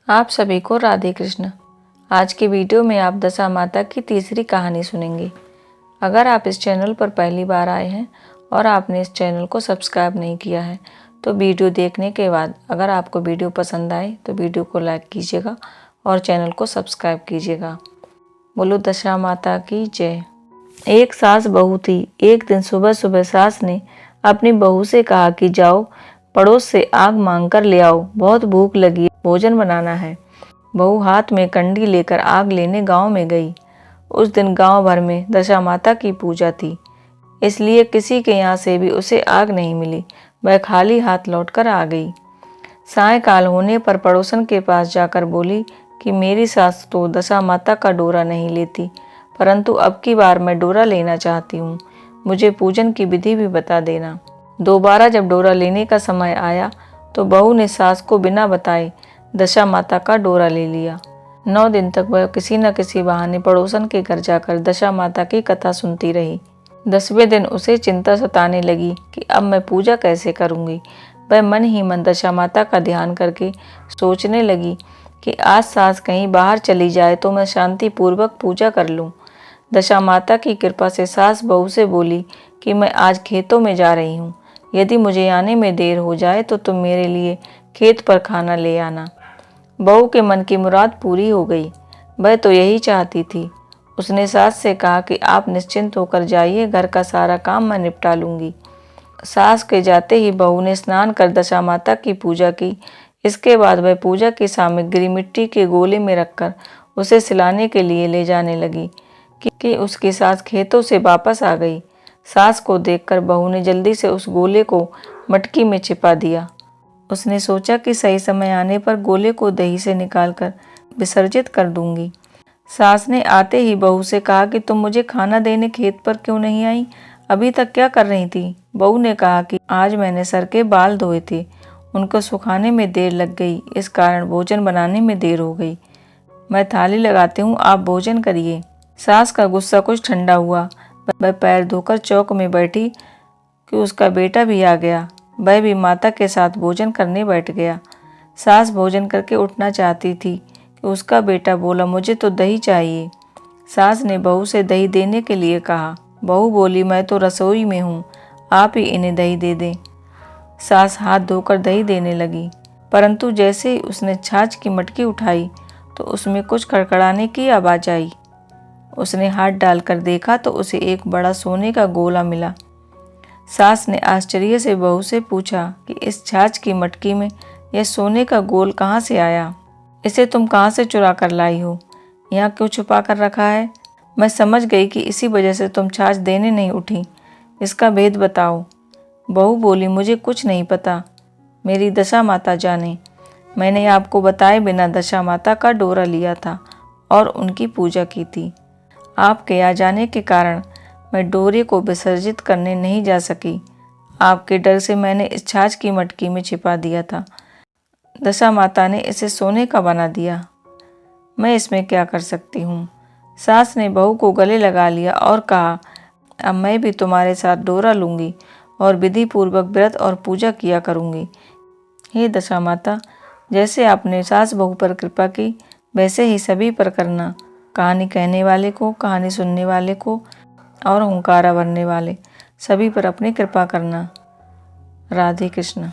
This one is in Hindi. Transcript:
आप सभी को राधे कृष्ण। आज के वीडियो में आप दशा माता की तीसरी कहानी सुनेंगे। अगर आप इस चैनल पर पहली बार आए हैं और आपने इस चैनल को सब्सक्राइब नहीं किया है तो वीडियो देखने के बाद अगर आपको वीडियो पसंद आए तो वीडियो को लाइक कीजिएगा और चैनल को सब्सक्राइब कीजिएगा। बोलो दशा माता की जय। एक सास बहू थी। एक दिन सुबह सुबह सास ने अपनी बहू से कहा कि जाओ पड़ोस से आग मांग कर ले आओ, बहुत भूख लगी है, भोजन बनाना है। बहू हाथ में कंडी लेकर आग लेने गांव में गई। उस दिन गांव भर में दशा माता की पूजा थी, इसलिए किसी के यहाँ से भी उसे आग नहीं मिली। वह खाली हाथ लौटकर आ गई। सायंकाल होने पर पड़ोसन के पास जाकर बोली कि मेरी सास तो दशा माता का डोरा नहीं लेती, परंतु अब की बार मैं डोरा लेना चाहती हूँ, मुझे पूजन की विधि भी बता देना। दोबारा जब डोरा लेने का समय आया तो बहू ने सास को बिना बताए दशा माता का डोरा ले लिया। 9 दिन तक वह किसी न किसी बहाने पड़ोसन के घर जाकर दशा माता की कथा सुनती रही। 10वें दिन उसे चिंता सताने लगी कि अब मैं पूजा कैसे करूंगी। वह मन ही मन दशा माता का ध्यान करके सोचने लगी कि आज सास कहीं बाहर चली जाए तो मैं शांति पूर्वक पूजा कर लूं। दशा माता की कृपा से सास बहू से बोली कि मैं आज खेतों में जा रही हूँ, यदि मुझे आने में देर हो जाए तो तुम मेरे लिए खेत पर खाना ले आना। बहू के मन की मुराद पूरी हो गई। वह तो यही चाहती थी। उसने सास से कहा कि आप निश्चिंत होकर जाइए, घर का सारा काम मैं निपटा लूंगी। सास के जाते ही बहू ने स्नान कर दशा माता की पूजा की। इसके बाद वह पूजा की सामग्री मिट्टी के गोले में रखकर उसे सिलाने के लिए ले जाने लगी कि उसकी सास खेतों से वापस आ गई। सास को देखकर बहू ने जल्दी से उस गोले को मटकी में छिपा दिया। उसने सोचा कि सही समय आने पर गोले को दही से निकालकर विसर्जित कर दूंगी। सास ने आते ही बहू से कहा कि तुम मुझे खाना देने खेत पर क्यों नहीं आई, अभी तक क्या कर रही थी। बहू ने कहा कि आज मैंने सर के बाल धोए थे, उनको सुखाने में देर लग गई, इस कारण भोजन बनाने में देर हो गई। मैं थाली लगाती हूँ, आप भोजन करिए। सास का गुस्सा कुछ ठंडा हुआ। वह पैर धोकर चौक में बैठी कि उसका बेटा भी आ गया। वह भी माता के साथ भोजन करने बैठ गया। सास भोजन करके उठना चाहती थी कि उसका बेटा बोला, मुझे तो दही चाहिए। सास ने बहू से दही देने के लिए कहा। बहू बोली, मैं तो रसोई में हूँ, आप ही इन्हें दही दे दें। सास हाथ धोकर दही देने लगी, परंतु जैसे ही उसने छाछ की मटकी उठाई तो उसमें कुछ कड़कड़ाने की आवाज़ आई। उसने हाथ डालकर देखा तो उसे एक बड़ा सोने का गोला मिला। सास ने आश्चर्य से बहू से पूछा कि इस छाछ की मटकी में यह सोने का गोल कहाँ से आया, इसे तुम कहाँ से चुरा कर लाई हो, यहाँ क्यों छुपा कर रखा है। मैं समझ गई कि इसी वजह से तुम छाछ देने नहीं उठी, इसका भेद बताओ। बहू बोली, मुझे कुछ नहीं पता, मेरी दशा माता जाने। मैंने आपको बताए बिना दशा माता का डोरा लिया था और उनकी पूजा की थी। आपके आ जाने के कारण मैं डोरे को विसर्जित करने नहीं जा सकी। आपके डर से मैंने इस छाछ की मटकी में छिपा दिया था। दशा माता ने इसे सोने का बना दिया, मैं इसमें क्या कर सकती हूँ। सास ने बहू को गले लगा लिया और कहा, अब मैं भी तुम्हारे साथ डोरा लूँगी और विधि पूर्वक व्रत और पूजा किया करूँगी। हे दशा माता, जैसे आपने सास बहू पर कृपा की वैसे ही सभी पर करना। कहानी कहने वाले को, कहानी सुनने वाले को और हुंकारा भरने वाले सभी पर अपनी कृपा करना। राधे कृष्ण।